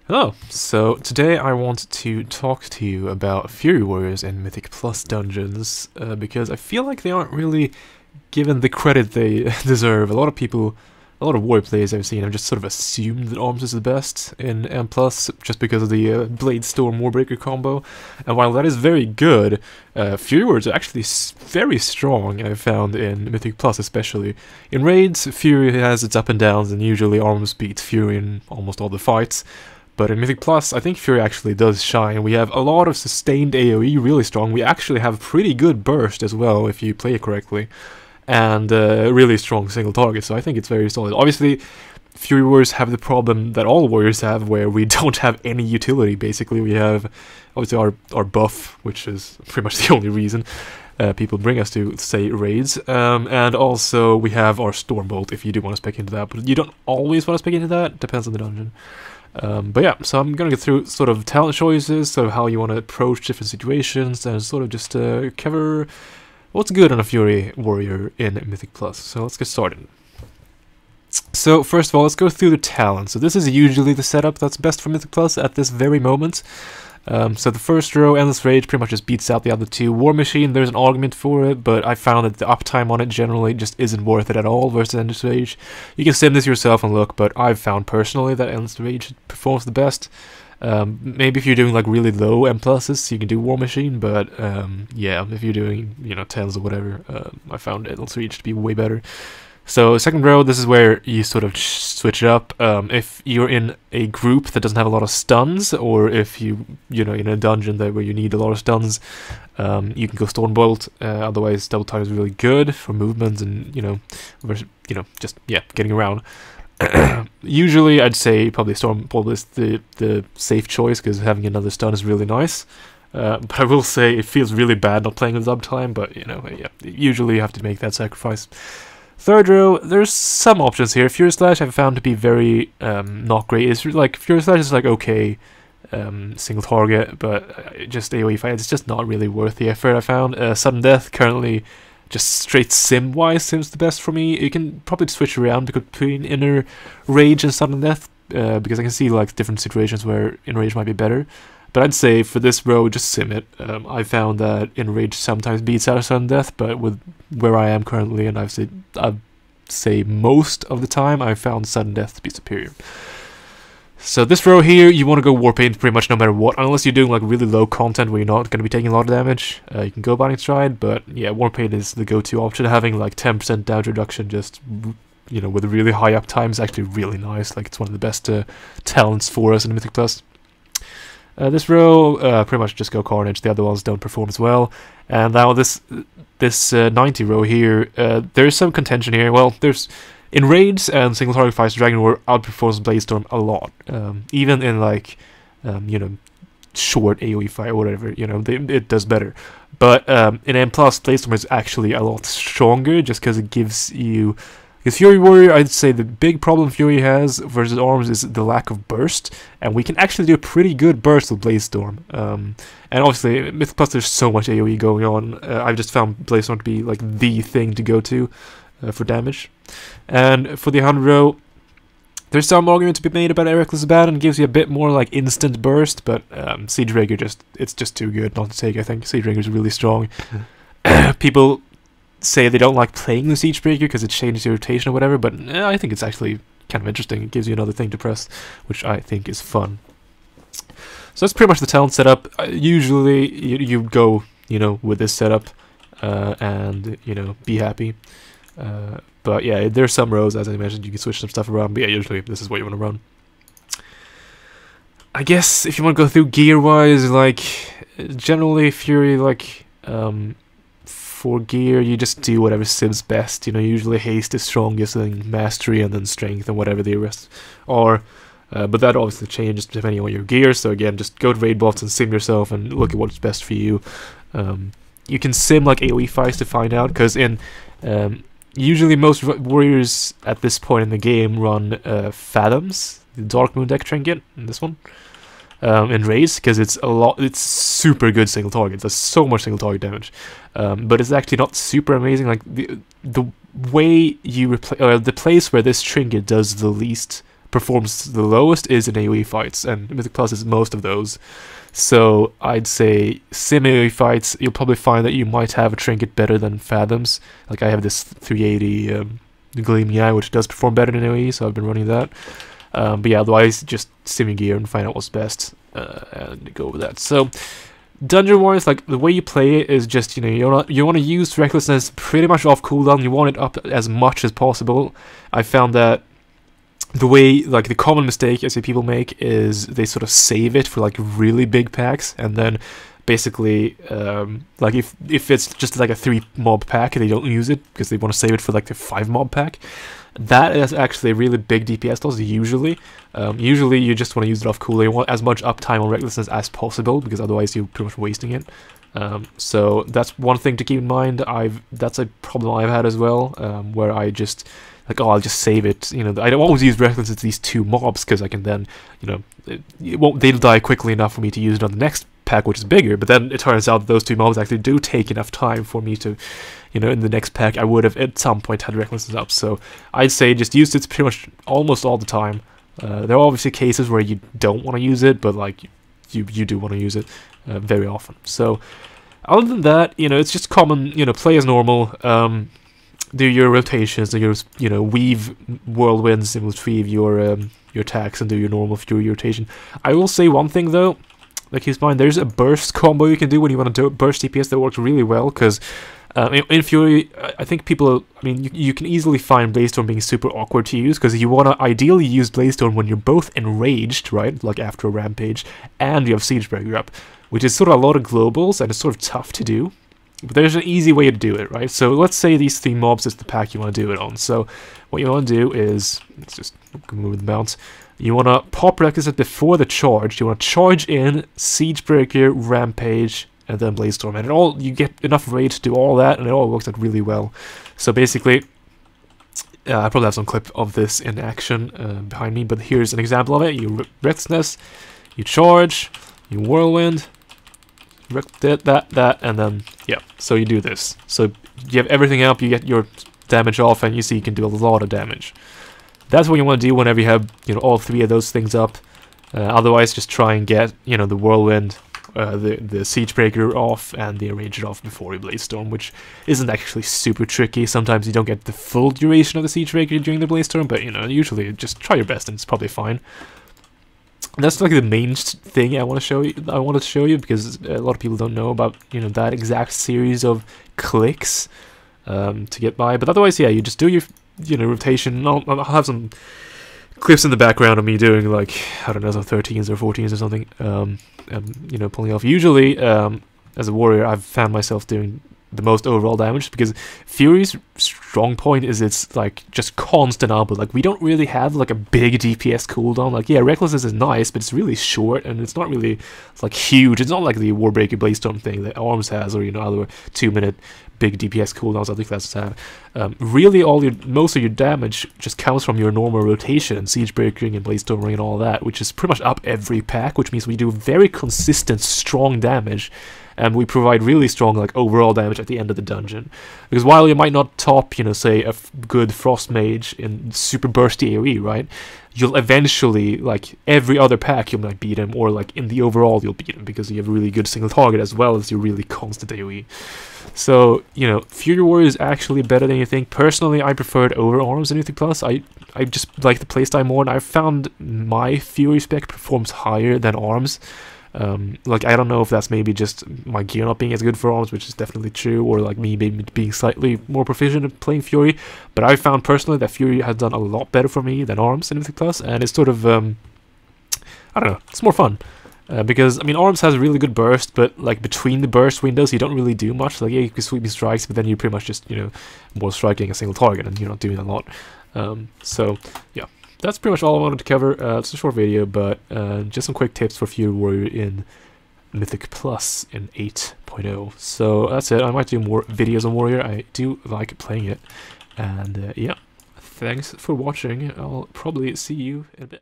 Hello, so today I want to talk to you about Fury Warriors in Mythic Plus dungeons, because I feel like they aren't really given the credit they deserve. A lot of people, a lot of warrior players I've seen have just sort of assumed that Arms is the best in M+, just because of the Blade Storm Warbreaker combo, and while that is very good, Fury Warriors are actually very strong, I've found, in Mythic Plus especially. In raids, Fury has its up and downs, and usually Arms beats Fury in almost all the fights. But in Mythic Plus, I think Fury actually does shine. We have a lot of sustained AoE, really strong. We actually have pretty good burst as well, if you play it correctly. And really strong single target, so I think it's very solid. Obviously, Fury Warriors have the problem that all warriors have, where we don't have any utility, basically. We have, obviously, our buff, which is pretty much the only reason people bring us to, say, raids. And also, we have our Stormbolt, if you do want to spec into that. But you don't always want to spec into that, depends on the dungeon. But yeah, so I'm gonna get through sort of talent choices, sort of how you want to approach different situations, and sort of just cover what's good on a Fury Warrior in Mythic Plus. So let's get started. So first of all, let's go through the talents. So this is usually the setup that's best for Mythic Plus at this very moment. So the first row, Endless Rage, pretty much just beats out the other two. War Machine, there's an argument for it, but I found that the uptime on it generally just isn't worth it at all versus Endless Rage. You can sim this yourself and look, but I've found personally that Endless Rage performs the best. Maybe if you're doing like really low M pluses, you can do War Machine, but yeah, if you're doing, you know, 10s or whatever, I found Endless Rage to be way better. So second row, this is where you sort of switch it up. If you're in a group that doesn't have a lot of stuns, or if you know, in a dungeon where you need a lot of stuns, you can go Stormbolt. Otherwise, Double Time is really good for movements and just getting around. Usually, I'd say probably Stormbolt is the safe choice because having another stun is really nice. But I will say it feels really bad not playing with Double Time. But you know, yeah, usually you have to make that sacrifice. Third row, there's some options here. Fury Slash I've found to be very not great. It's like Fury Slash is like okay, single target, but just AoE fight. It's just not really worth the effort. I found Sudden Death currently just straight sim wise seems the best for me. You can probably switch around between Inner Rage and Sudden Death because I can see like different situations where Inner Rage might be better. But I'd say for this row, just sim it. I found that Enrage sometimes beats out Sudden Death, but with where I am currently, and I'd say most of the time, I found Sudden Death to be superior. So this row here, you want to go Warpaint pretty much no matter what, unless you're doing like really low content where you're not going to be taking a lot of damage. You can go Binding Stride, but yeah, Warpaint is the go-to option. Having like 10% damage reduction just, you know, with really high uptime is actually really nice. Like it's one of the best talents for us in Mythic Plus. This row, pretty much just go Carnage. The other ones don't perform as well. And now this 90 row here, there's some contention here. Well, there's in raids and single target fights, Dragon War outperforms Blade Storm a lot. Even in like, short AoE fight or whatever, you know, it does better. But in M+, Blade Storm is actually a lot stronger just because it gives you. Because Fury Warrior, I'd say the big problem Fury has versus Arms is the lack of burst, and we can actually do a pretty good burst with Blaze Storm. And obviously, Mythic Plus, there's so much AoE going on. I've just found Blaze Storm to be like the thing to go to for damage. And for the 100 row, there's some argument to be made about Reckless Abandon. Gives you a bit more like instant burst, but Siege Rager it's just too good not to take. I think Siege Rager is really strong. People say they don't like playing the Siege Breaker because it changes your rotation or whatever, but I think it's actually kind of interesting. It gives you another thing to press, which I think is fun. So that's pretty much the talent setup. Usually you go, you know, with this setup and, you know, be happy. But yeah, there's some rows, as I mentioned, you can switch some stuff around, but yeah, usually this is what you want to run. I guess if you want to go through gear-wise, like, generally Fury, like, for gear, you just do whatever sims best. You know, usually haste is strongest, then mastery, and then strength, and whatever the rest are. But that obviously changes depending on your gear. So again, just go to raid bots and sim yourself and look at what's best for you. You can sim like AoE fights to find out, because in usually most warriors at this point in the game run Fathoms, the Dark Moon deck trinket, in this one. In raids, because it's super good single target. There's so much single target damage, but it's actually not super amazing. Like the way you replace, the place where this trinket does the least performs the lowest is in AoE fights, and Mythic Plus is most of those. So I'd say sim AoE fights, you'll probably find that you might have a trinket better than Fathoms. Like I have this 380 Gleaming Eye, which does perform better than AoE, so I've been running that. But yeah, otherwise just sim your gear and find out what's best and go with that. So dungeon wars, like the way you play it is just, you know, you want to use recklessness pretty much off cooldown. You want it up as much as possible. I found that the way, like the common mistake I see people make is they sort of save it for like really big packs, and then basically like if it's just like a 3 mob pack and they don't use it because they want to save it for like the 5 mob pack, that is actually a really big DPS loss usually. Usually you just want to use it off cooldown. You want as much uptime on recklessness as possible, because otherwise you're pretty much wasting it. So that's one thing to keep in mind. That's a problem I've had as well, where I just like, oh, I'll just save it. You know, I don't always use recklessness to these 2 mobs because I can then, you know, they'll die quickly enough for me to use it on the next pack, which is bigger. But then it turns out that those 2 mobs actually do take enough time for me to, you know, in the next pack I would have at some point had recklessness up. So I'd say just use it pretty much almost all the time. There are obviously cases where you don't want to use it, but like you do want to use it very often. So other than that, you know, it's just common, you know, play as normal. Do your rotations, do your, you know, weave whirlwinds and retrieve your attacks, and do your normal fury rotation. I will say one thing though, like keep in mind, there's a burst combo you can do when you want to do burst DPS that works really well, because in Fury, I think people, I mean, you can easily find Blaze-Storm being super awkward to use, because you want to ideally use Blaze-Storm when you're both enraged, right, like after a rampage, and you have Siegebreaker up, which is sort of a lot of globals, and it's sort of tough to do. But there's an easy way to do it, right? So let's say these 3 mobs is the pack you want to do it on. So what you want to do is, let's just move the mounts. You want to pop recklessness before the charge. You want to charge in Siegebreaker, Rampage, and then Blaze-Storm. And you get enough rate to do all that, and it all works out really well. So basically, I probably have some clip of this in action behind me, but here's an example of it. You recklessness, you charge, you whirlwind, that, and then, yeah, so you do this. So you have everything up, you get your damage off, and you see you can do a lot of damage. That's what you want to do whenever you have, you know, all 3 of those things up. Otherwise, just try and get, you know, the whirlwind, the Siegebreaker off, and the Enraged off before you Blaze-Storm, which isn't actually super tricky. Sometimes you don't get the full duration of the Siegebreaker during the Blaze-Storm, but, you know, usually just try your best and it's probably fine. And that's like the main thing I want to show you. Because a lot of people don't know about, you know, that exact series of clicks to get by. But otherwise, yeah, you just do your, you know, rotation. I'll have some clips in the background of me doing like, I don't know, some 13s or 14s or something. You know, pulling off. Usually, as a warrior, I've found myself doing the most overall damage, because Fury's strong point is it's like just constant output. Like we don't really have like a big DPS cooldown. Like yeah, recklessness is nice, but it's really short, and it's not really like huge. It's not like the Warbreaker Blaze-Storm thing that Arms has, or you know, other 2-minute big DPS cooldowns I think that's have. Really, most of your damage just comes from your normal rotation, Siegebreaking and Blaze-Storming and all that, which is pretty much up every pack, which means we do very consistent, strong damage. And we provide really strong, like, overall damage at the end of the dungeon. Because while you might not top, you know, say, a good Frost Mage in super bursty AoE, right? You'll eventually, like, every other pack you might beat him, or, like, in the overall you'll beat him, because you have a really good single target as well as your really constant AoE. So, you know, Fury Warrior is actually better than you think. Personally, I prefer it over Arms and Mythic Plus. I just like the playstyle more, and I've found my Fury spec performs higher than Arms. Like, I don't know if that's maybe just my gear not being as good for Arms, which is definitely true, or like me maybe being slightly more proficient at playing Fury, but I found personally that Fury has done a lot better for me than Arms in Mythic Plus, and it's sort of, I don't know, it's more fun. Because, I mean, Arms has a really good burst, but, like, between the burst windows, you don't really do much. Like, yeah, you can sweep strikes, but then you're pretty much just, you know, more striking a single target, and you're not doing a lot. So, yeah. That's pretty much all I wanted to cover. It's a short video, but just some quick tips for Fury Warrior in Mythic Plus in 8.0. So that's it. I might do more videos on Warrior. I do like playing it. And yeah, thanks for watching. I'll probably see you in a bit.